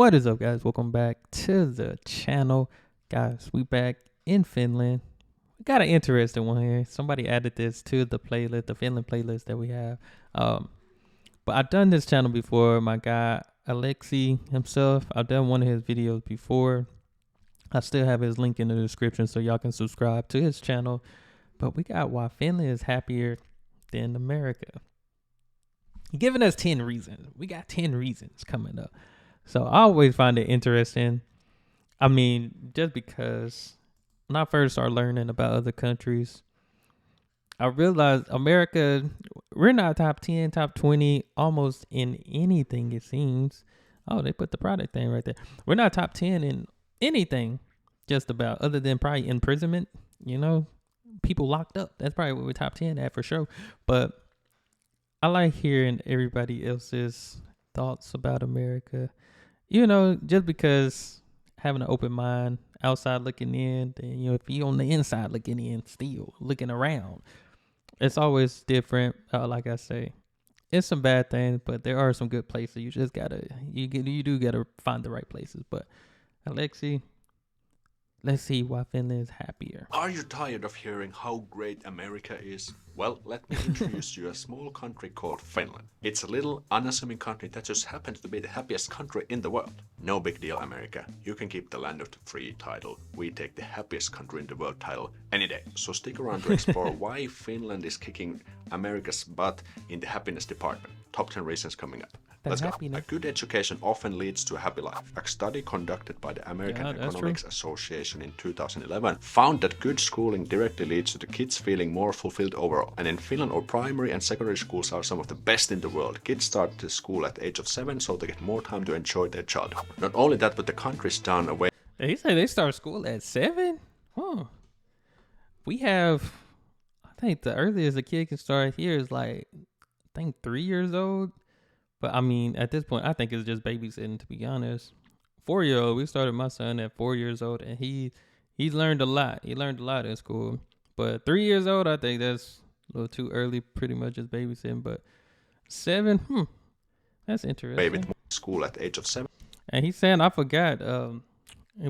What is up, guys? Welcome back to the channel. Guys, we back in Finland. We got an interesting one here. Somebody added this to the playlist, the Finland playlist that we have. But I've done this channel before. My guy, Aleksi himself, I've done one of his videos before. I still have his link in the description so y'all can subscribe to his channel. But we got why Finland is happier than America. Giving us 10 reasons. We got 10 reasons coming up. So I always find it interesting. I mean, just because when I first started learning about other countries, I realized America, we're not top 10, top 20, almost in anything, it seems. Oh, they put the product thing right there. We're not top 10 in anything, just about, other than probably imprisonment, people locked up. That's probably what we're top 10 at for sure. But I like hearing everybody else's thoughts about America. Just because having an open mind, outside looking in, then, if you on the inside looking in, still looking around, it's always different. Like I say, it's some bad things, but there are some good places. You just you do gotta find the right places. But Aleksi, let's see why Finland is happier. Are you tired of hearing how great America is? Well, let me introduce you a small country called Finland. It's a little, unassuming country that just happens to be the happiest country in the world. No big deal, America. You can keep the land of the free title. We take the happiest country in the world title any day. So stick around to explore why Finland is kicking America's butt in the happiness department. Top 10 reasons coming up. Let's go. A good education often leads to a happy life. A study conducted by the American Economics Association in 2011 found that good schooling directly leads to the kids feeling more fulfilled overall. And in Finland, our primary and secondary schools are some of the best in the world. Kids start to school at the age of 7, so they get more time to enjoy their childhood. Not only that, but the country's done away. He said they start school at 7? Huh. We have, I think the earliest a kid can start here is 3 years old. But I mean, at this point, I think it's just babysitting, to be honest. 4-year-old, we started my son at 4 years old, and he's learned a lot. He learned a lot in school. But 3 years old, I think that's a little too early, pretty much just babysitting. But 7, that's interesting. Baby school at the age of 7. And he's saying, I forgot,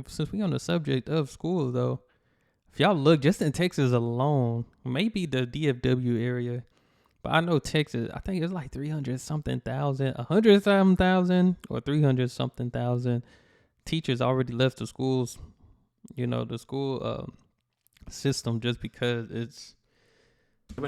since we on the subject of school, though, if y'all look, just in Texas alone, maybe the DFW area, but I know Texas, I think it's like 300-something thousand, 100-something thousand, or 300-something thousand teachers already left the schools, the school system, just because it's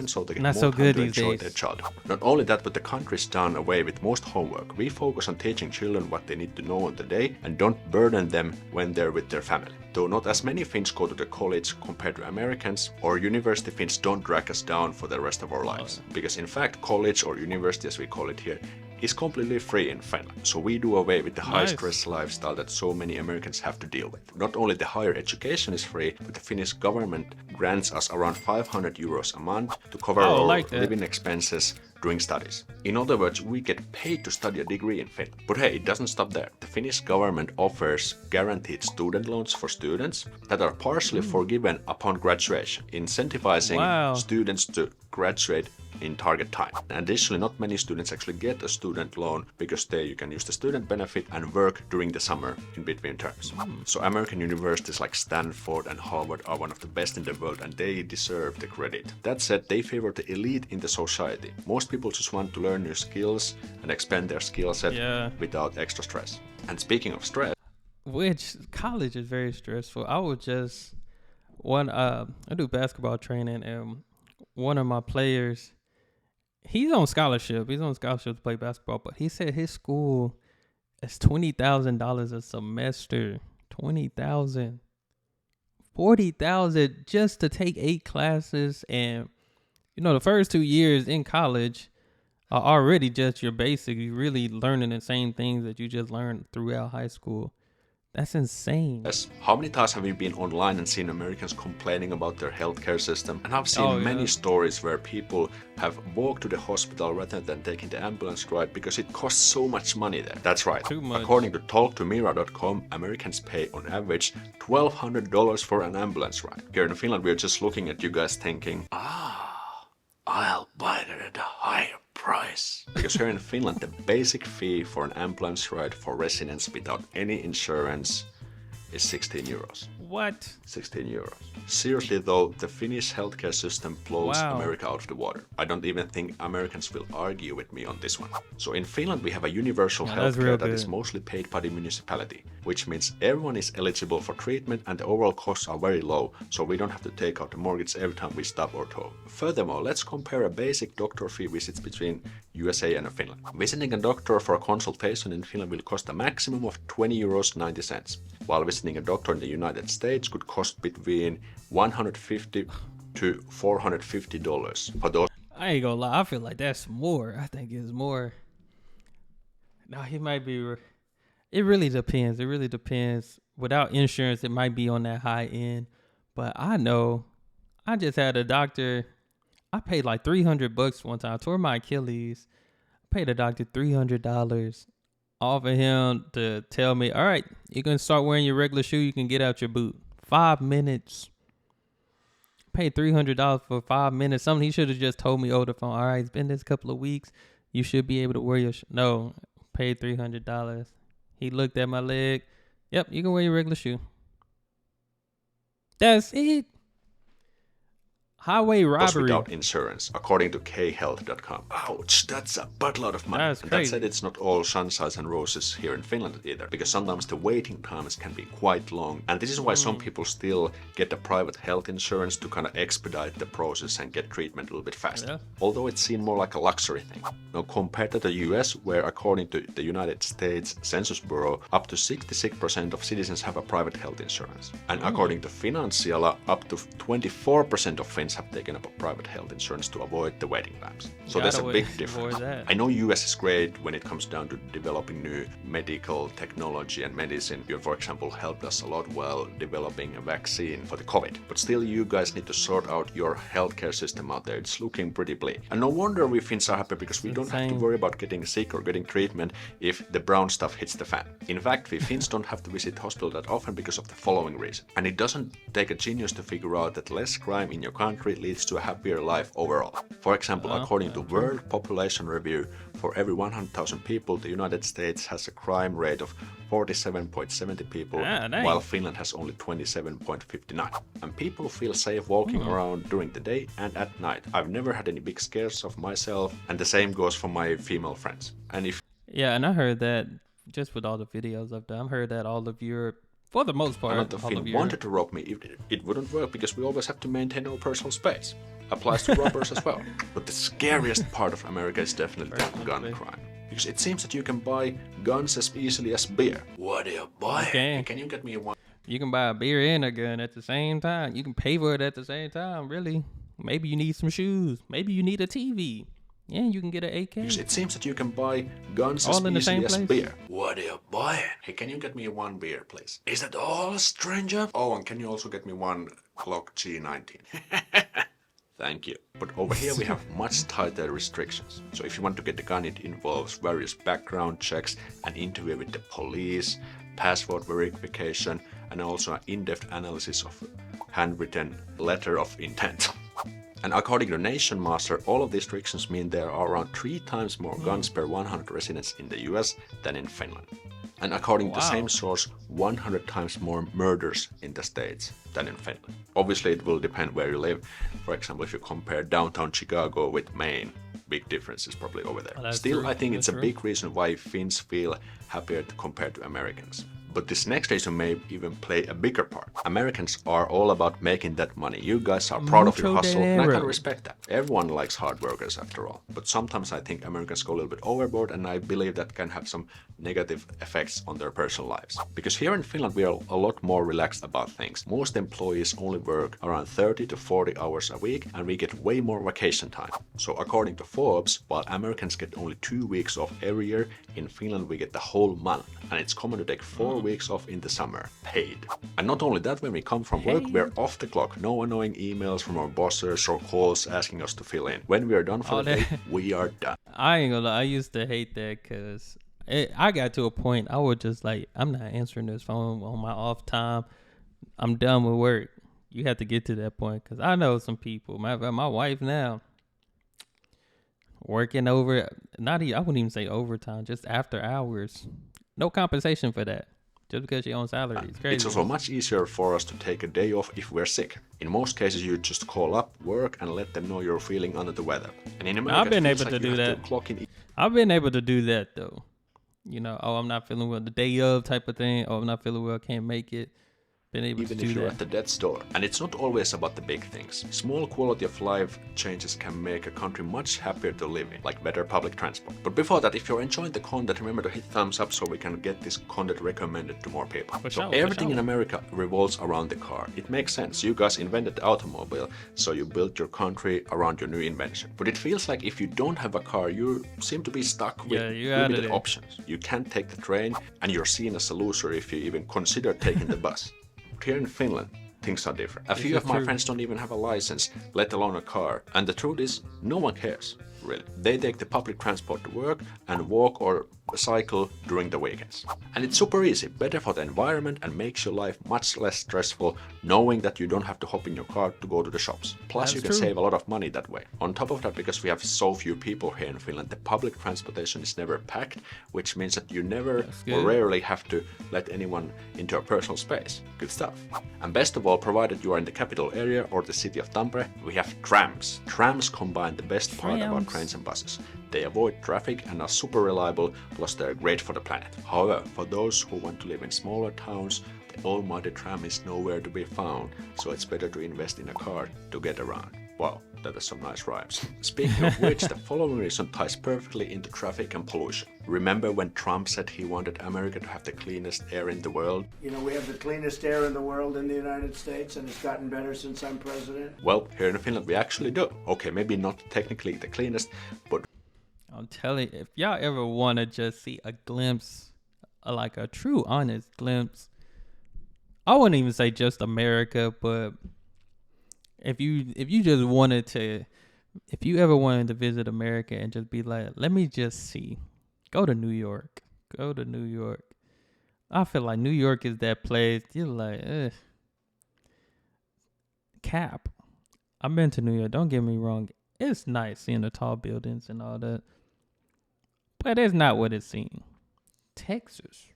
so they get not more so time good to these enjoy days. their childhood. Not only that, but the country's done away with most homework. We focus on teaching children what they need to know on the day and don't burden them when they're with their family. Though not as many Finns go to the college compared to Americans, or university Finns don't drag us down for the rest of our lives. Because in fact, college, or university as we call it here, is completely free in Finland. So we do away with the high-stress lifestyle that so many Americans have to deal with. Not only the higher education is free, but the Finnish government grants us around 500 euros a month to cover our living expenses during studies. In other words, we get paid to study a degree in Finland. But hey, it doesn't stop there. The Finnish government offers guaranteed student loans for students that are partially forgiven upon graduation, incentivizing students to graduate in target time. And additionally, not many students actually get a student loan because you can use the student benefit and work during the summer in between terms. So American universities like Stanford and Harvard are one of the best in the world, and they deserve the credit. That said, they favor the elite in the society. Most people just want to learn new skills and expand their skill set without extra stress. And speaking of stress, which college is very stressful. I would just I do basketball training, and one of my players, he's on scholarship. He's on scholarship to play basketball, but he said his school is $20,000 a semester. $20,000, $40,000 just to take 8 classes, and the first 2 years in college are already just your basic. You're really learning the same things that you just learned throughout high school. That's insane. Yes. How many times have you been online and seen Americans complaining about their healthcare system? And I've seen many stories where people have walked to the hospital rather than taking the ambulance ride because it costs so much money there. That's right. Too much. According to talktomira.com, Americans pay on average $1,200 for an ambulance ride. Here in Finland, we're just looking at you guys thinking, I'll buy it at a higher price. price. Because here in Finland, the basic fee for an ambulance ride for residents without any insurance is 16 euros. What? 16 euros. Seriously though, the Finnish healthcare system blows Wow. America out of the water. I don't even think Americans will argue with me on this one. So in Finland we have a universal that's real healthcare that is good. mostly paid by the municipality, which means everyone is eligible for treatment and the overall costs are very low, so we don't have to take out the mortgage every time we stop or tow. Furthermore, let's compare a basic doctor fee visits between USA and Finland. Visiting a doctor for a consultation in Finland will cost a maximum of 20 euros 90 cents, while visiting a doctor in the United States could cost between $150 to $450 for those. I ain't gonna lie. I feel like that's more. I think it's more. No, he might be. It really depends. It really depends. Without insurance, it might be on that high end. But I know, I just had a doctor. I paid like $300 one time. I tore my Achilles. I paid a doctor $300 off of him to tell me, all right, you can start wearing your regular shoe. You can get out your boot. 5 minutes. Paid $300 for 5 minutes. Something he should have just told me over the phone. All right, it's been this couple of weeks. You should be able to wear your no. Paid $300. He looked at my leg. Yep, you can wear your regular shoe. That's it. Highway robbery. Without insurance, according to khealth.com. Ouch, that's a buttload of money. That's and that crazy. said, it's not all sunshine and roses here in Finland either, because sometimes the waiting times can be quite long. And this is why some people still get a private health insurance to kind of expedite the process and get treatment a little bit faster. Yeah. Although it's seen more like a luxury thing. Now, compared to the US, where according to the United States Census Bureau, up to 66% of citizens have a private health insurance. And according to Finanssiala, up to 24% of Finns have taken up a private health insurance to avoid the waiting times. So there's a big difference. I know US is great when it comes down to developing new medical technology and medicine. You, for example, helped us a lot while developing a vaccine for the COVID. But still, you guys need to sort out your healthcare system out there. It's looking pretty bleak. And no wonder we Finns are happy, because we don't have to worry about getting sick or getting treatment if the brown stuff hits the fan. In fact, we Finns don't have to visit hospital that often because of the following reason. And it doesn't take a genius to figure out that less crime in your country leads to a happier life overall. For example, according to World Population Review, for every 100,000 people, the United States has a crime rate of 47.70 people, while Finland has only 27.59. And people feel safe walking around during the day and at night. I've never had any big scares of myself, and the same goes for my female friends. And if and I heard that just with all the videos I've done, I've heard that all of Europe, for the most part, another Finn wanted to rob me, it wouldn't work, because we always have to maintain our personal space. Applies to robbers as well. But the scariest part of America is definitely the gun crime. Because it seems that you can buy guns as easily as beer. What do you buy? Okay. Can you get me one? You can buy a beer and a gun at the same time. You can pay for it at the same time, really. Maybe you need some shoes. Maybe you need a TV. Yeah, you can get an AK. Because it seems that you can buy guns all as easily as beer. What do you buy? Hey, can you get me one beer, please? Is that all, stranger? Oh, and can you also get me one Glock G19? Thank you. But over here we have much tighter restrictions. So if you want to get the gun, it involves various background checks, an interview with the police, passport verification, and also an in-depth analysis of handwritten letter of intent. And according to Nation Master, all of these restrictions mean there are around 3 times more guns per 100 residents in the US than in Finland. And according to the same source, 100 times more murders in the States than in Finland. Obviously, it will depend where you live. For example, if you compare downtown Chicago with Maine, big differences probably over there. Still, I think it's a big reason why Finns feel happier compared to Americans. But this next reason may even play a bigger part. Americans are all about making that money. You guys are proud of your hustle, and I can respect that. Everyone likes hard workers after all. But sometimes I think Americans go a little bit overboard, and I believe that can have some negative effects on their personal lives. Because here in Finland we are a lot more relaxed about things. Most employees only work around 30 to 40 hours a week, and we get way more vacation time. So according to Forbes, while Americans get only 2 weeks off every year, in Finland we get the whole month. And it's common to take 4 weeks off in the summer, paid. And not only that, when we come from work, we're off the clock. No annoying emails from our bosses or calls asking us to fill in. When we are done for the day, we are done. I ain't gonna lie, I used to hate that because I got to a point I was just like, I'm not answering this phone on my off time. I'm done with work. You have to get to that point because I know some people. My wife now, working over, I wouldn't even say overtime, just after hours. No compensation for that. Just because you're on salary. It's crazy. It's also much easier for us to take a day off if we're sick. In most cases, you just call up work and let them know you're feeling under the weather. And in America, I've been able to do that. I've been able to do that though. You know, I'm not feeling well the day of type of thing. I'm not feeling well, can't make it. Been able even to do if you're that. at the death's door. And it's not always about the big things. Small quality of life changes can make a country much happier to live in, like better public transport. But before that, if you're enjoying the content, remember to hit thumbs up so we can get this content recommended to more people. Everything in America revolves around the car. It makes sense. You guys invented the automobile, so you built your country around your new invention. But it feels like if you don't have a car, you seem to be stuck with limited options. You can't take the train, and you're seen as a loser if you even consider taking the bus. Here in Finland, things are different. A few of my friends don't even have a license, let alone a car. And the truth is, no one cares, really. They take the public transport to work and walk or cycle during the weekends. And it's super easy, better for the environment and makes your life much less stressful knowing that you don't have to hop in your car to go to the shops. Plus you can save a lot of money that way. On top of that, because we have so few people here in Finland, the public transportation is never packed, which means that you never or rarely have to let anyone into your personal space. Good stuff. And best of all, provided you are in the capital area or the city of Tampere, we have trams. Trams combine the best part about trains and buses. They avoid traffic and are super reliable, plus they're great for the planet. However, for those who want to live in smaller towns, the almighty tram is nowhere to be found, so it's better to invest in a car to get around. Wow, that is some nice rhymes. Speaking of which, the following reason ties perfectly into traffic and pollution. Remember when Trump said he wanted America to have the cleanest air in the world? You know, we have the cleanest air in the world in the United States, and it's gotten better since I'm president. Well, here in Finland we actually do. Okay, maybe not technically the cleanest, but I'm telling you, if y'all ever want to just see a glimpse, like a true, honest glimpse, I wouldn't even say just America, but if you just wanted to, if you ever wanted to visit America and just be like, let me just see, go to New York. Go to New York. I feel like New York is that place. You're like, ugh. Cap. I've been to New York. Don't get me wrong. It's nice seeing the tall buildings and all that. But it's not what it seems. Texas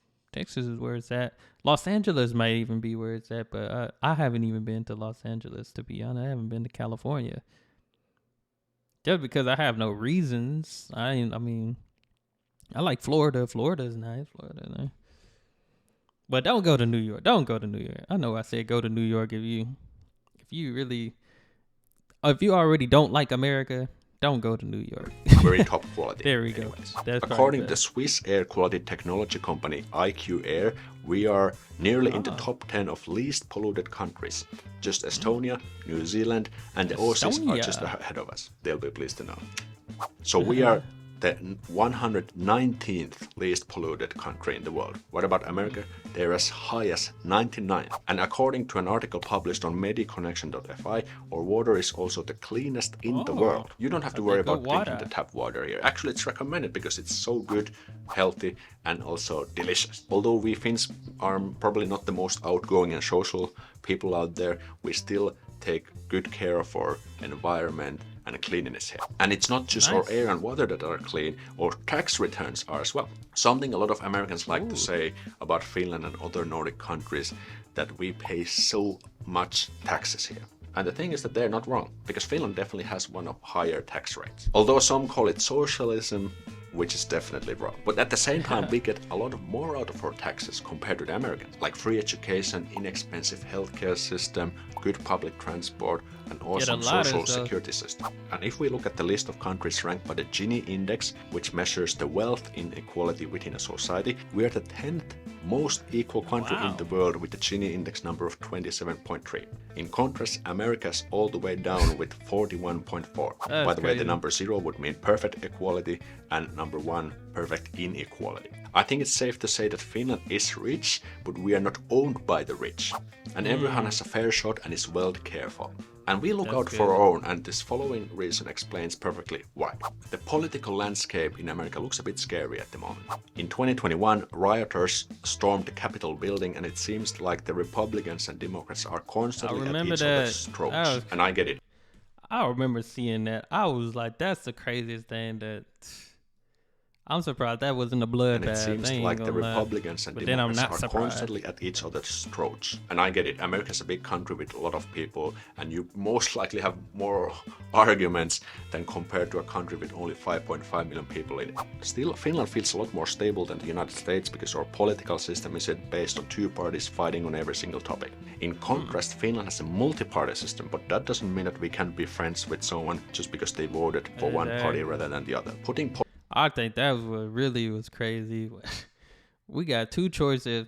is where it's at. Los Angeles might even be where it's at, but I haven't even been to Los Angeles, to be honest. I haven't been to California. Just because I have no reasons. I mean, I like Florida. Florida's nice. But don't go to New York. Don't go to New York. I know I said go to New York if you already don't like America. Don't go to New York. Very top quality. There we go. According to the Swiss air quality technology company IQ Air, we are nearly in the top 10 of least polluted countries. Just Estonia, New Zealand, and the Aussies are just ahead of us. They'll be pleased to know. So we are the 119th least polluted country in the world. What about America? They're as high as 99. And according to an article published on mediconnection.fi, our water is also the cleanest in the world. You don't have to worry about drinking the tap water here. Actually, it's recommended because it's so good, healthy, and also delicious. Although we Finns are probably not the most outgoing and social people out there, we still take good care of our environment and cleanliness here. And it's not just our air and water that are clean, our tax returns are as well. Something a lot of Americans like to say about Finland and other Nordic countries, that we pay so much taxes here. And the thing is that they're not wrong, because Finland definitely has one of higher tax rates. Although some call it socialism, which is definitely wrong. But at the same time, we get a lot more out of our taxes compared to the Americans, like free education, inexpensive healthcare system, good public transport, and awesome social security system. And if we look at the list of countries ranked by the Gini index, which measures the wealth inequality within a society, we are the 10th most equal country in the world with the Gini index number of 27.3. In contrast, America's all the way down with 41.4. By the way, the number 0 would mean perfect equality, and number 1, perfect inequality. I think it's safe to say that Finland is rich, but we are not owned by the rich. And everyone has a fair shot and is well cared for. And we look out for our own, and this following reason explains perfectly why. The political landscape in America looks a bit scary at the moment. In 2021, rioters stormed the Capitol building, and it seems like the Republicans and Democrats are constantly at each other's throats. And I get it. I remember seeing that. I was like, that's the craziest thing that. I'm surprised that wasn't a And it bloodbath. seems like the Republicans and but then I'm Democrats not are surprised. constantly at each other's throats. And I get it, America's a big country with a lot of people, and you most likely have more arguments than compared to a country with only 5.5 million people in it. Still, Finland feels a lot more stable than the United States because our political system is based on two parties fighting on every single topic. In contrast, Finland has a multi-party system, but that doesn't mean that we can't be friends with someone just because they voted for one party rather than the other. I think that was what really was crazy. We got two choices.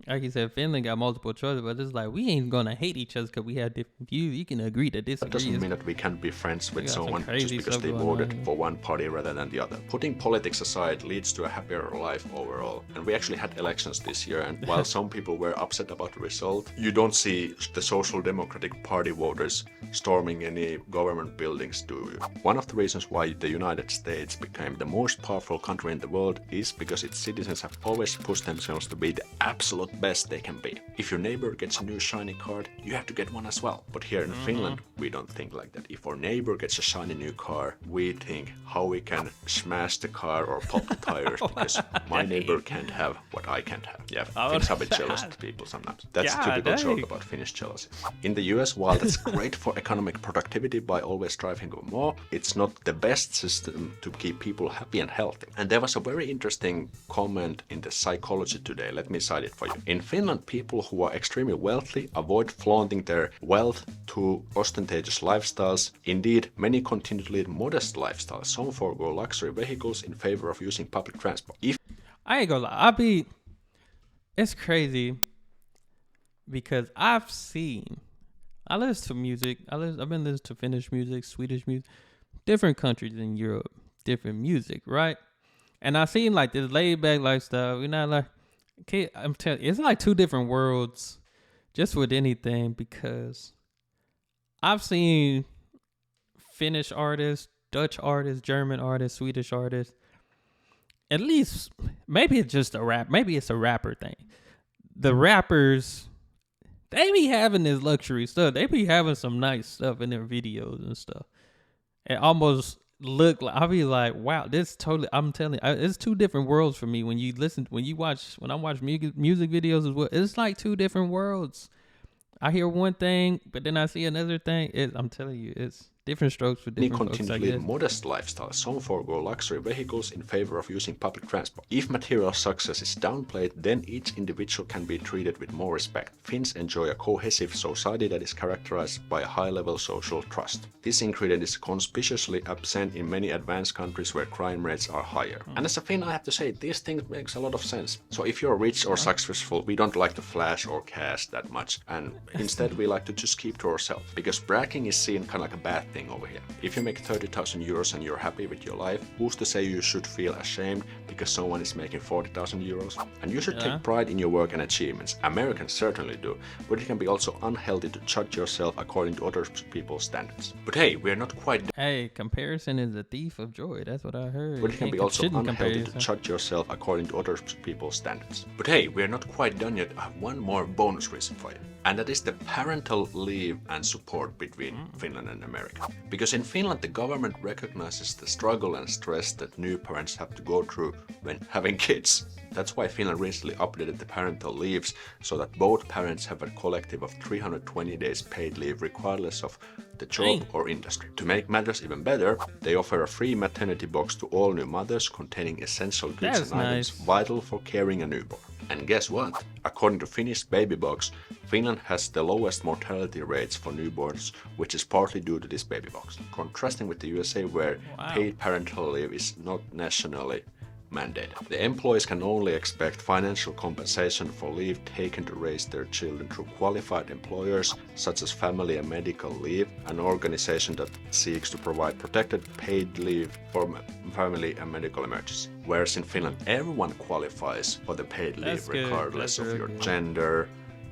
Like you said, Finland got multiple choices, but it's like we ain't gonna hate each other because we have different views. You can agree to disagree. That doesn't mean that we can't be friends with someone just because they voted for one party rather than the other. Putting politics aside leads to a happier life overall. And we actually had elections this year, and while some people were upset about the result, you don't see the Social Democratic Party voters storming any government buildings, do you? One of the reasons why the United States became the most powerful country in the world is because its citizens have always pushed themselves to be the absolute best they can be. If your neighbor gets a new shiny car, you have to get one as well. But here in Finland, we don't think like that. If our neighbor gets a shiny new car, we think how we can smash the car or pop the tires because my neighbor can't have what I can't have. Yeah, Finns are a bit jealous of people sometimes. That's a typical joke about Finnish jealousy. In the US, while that's great for economic productivity by always striving for more, it's not the best system to keep people happy and healthy. And there was a very interesting comment in the Psychology Today. Let me cite it for you. In Finland, people who are extremely wealthy avoid flaunting their wealth to ostentatious lifestyles. Indeed, many continue to lead modest lifestyles. Some forego luxury vehicles in favor of using public transport. I ain't gonna lie, it's crazy because I listen to music. I've been listening to Finnish music, Swedish music, different countries in Europe, different music, right? And I seen like this laid back lifestyle. You're not like, okay, I'm telling you, it's like two different worlds just with anything because I've seen Finnish artists, Dutch artists, German artists, Swedish artists. At least, maybe it's just a rap. Maybe it's a rapper thing. The rappers, they be having this luxury stuff. They be having some nice stuff in their videos and stuff. It almost look like, I'll be like, wow, this totally, I'm telling you, it's two different worlds for me. When I watch music videos as well, it's like two different worlds. I hear one thing, but then I see another thing. I'm telling you, it's different strokes for different folks. Continue to lead modest lifestyles. Some forego luxury vehicles in favor of using public transport. If material success is downplayed, then each individual can be treated with more respect. Finns enjoy a cohesive society that is characterized by a high-level social trust. This ingredient is conspicuously absent in many advanced countries where crime rates are higher. And as a Finn, I have to say, these things makes a lot of sense. So if you're rich or successful, we don't like to flash or cash that much, and instead we like to just keep to ourselves, because bragging is seen kind of like a bad thing over here. If you make 30,000 euros and you're happy with your life, who's to say you should feel ashamed because someone is making 40,000 euros? And you should take pride in your work and achievements. Americans certainly do, but it can be also unhealthy to judge yourself according to other people's standards. But hey, we're not quite done. Hey, comparison is a thief of joy. That's what I heard. But it can be also unhealthy to judge yourself according to other people's standards. But hey, we're not quite done yet. I have one more bonus reason for you. And that is the parental leave and support between Finland and America. Because in Finland, the government recognizes the struggle and stress that new parents have to go through when having kids. That's why Finland recently updated the parental leaves so that both parents have a collective of 320 days paid leave regardless of the job or industry. To make matters even better, they offer a free maternity box to all new mothers containing essential goods and items vital for caring a newborn. And guess what? According to Finnish Baby Box, Finland has the lowest mortality rates for newborns, which is partly due to this baby box. Contrasting with the USA, where paid parental leave is not nationally mandated. The employees can only expect financial compensation for leave taken to raise their children through qualified employers such as Family and Medical Leave, an organization that seeks to provide protected paid leave for family and medical emergency. Whereas in Finland, everyone qualifies for the paid leave regardless of your gender,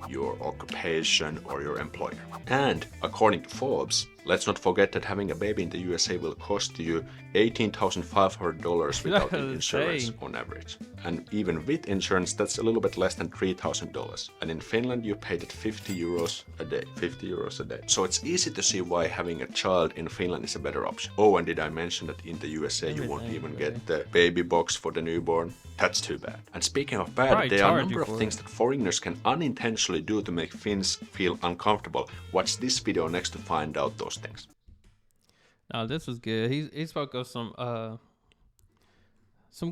your occupation, or your employer. And according to Forbes, Let's not forget that having a baby in the USA will cost you $18,500 without the insurance on average. And even with insurance, that's a little bit less than $3,000. And in Finland, you pay that 50 euros a day. 50 euros a day. So it's easy to see why having a child in Finland is a better option. Oh, and did I mention that in the USA, you won't even get the baby box for the newborn? That's too bad. And speaking of bad, Probably there are a charge number you of for things that foreigners can unintentionally do to make Finns feel uncomfortable. Watch this video next to find out those things. No, this was good. He spoke of some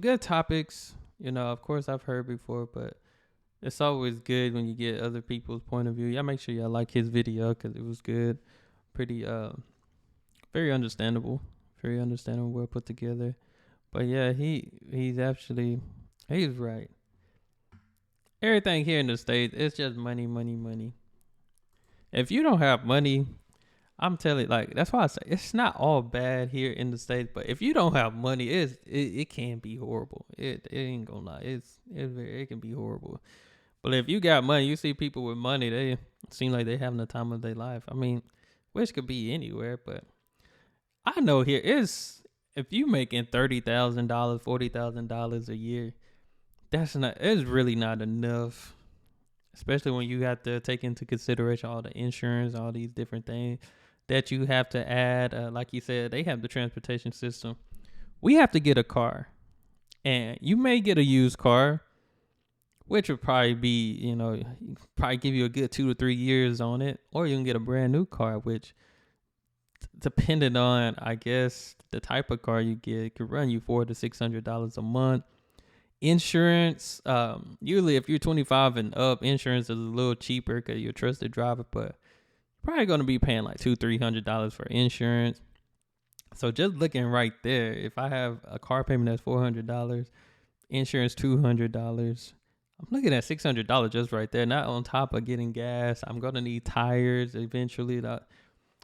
good topics. You know, of course I've heard before, but it's always good when you get other people's point of view. Y'all make sure y'all like his video because it was good. Pretty very understandable. Very understandable, well put together. But yeah, he's right. Everything here in the States, it's just money, money, money. If you don't have money, I'm telling you, like, that's why I say it's not all bad here in the States, but if you don't have money, it can be horrible. It ain't gonna lie. It can be horrible. But if you got money, you see people with money, they seem like they having the time of their life. I mean, which could be anywhere, but I know here is if you making $30,000, $40,000 a year, it's really not enough. Especially when you have to take into consideration all the insurance, all these different things that you have to add. Like you said, they have the transportation system. We have to get a car, and you may get a used car, which would probably be, probably give you a good 2 to 3 years on it, or you can get a brand new car, which, depending on, I guess, the type of car you get, could run you $400 to $600 a month. Insurance, usually if you're 25 and up, insurance is a little cheaper because you're a trusted driver, but you're probably going to be paying like $200-$300 for insurance. So just looking right there, if I have a car payment that's $400, insurance $200, I'm looking at $600 just right there. Not on top of getting gas. I'm going to need tires eventually.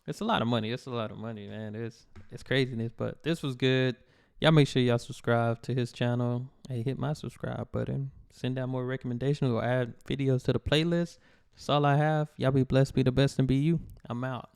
It's a lot of money. It's a lot of money, man. It's craziness, but this was good. Y'all make sure y'all subscribe to his channel. Hey, hit my subscribe button. Send out more recommendations or add videos to the playlist. That's all I have. Y'all be blessed, be the best, and be you. I'm out.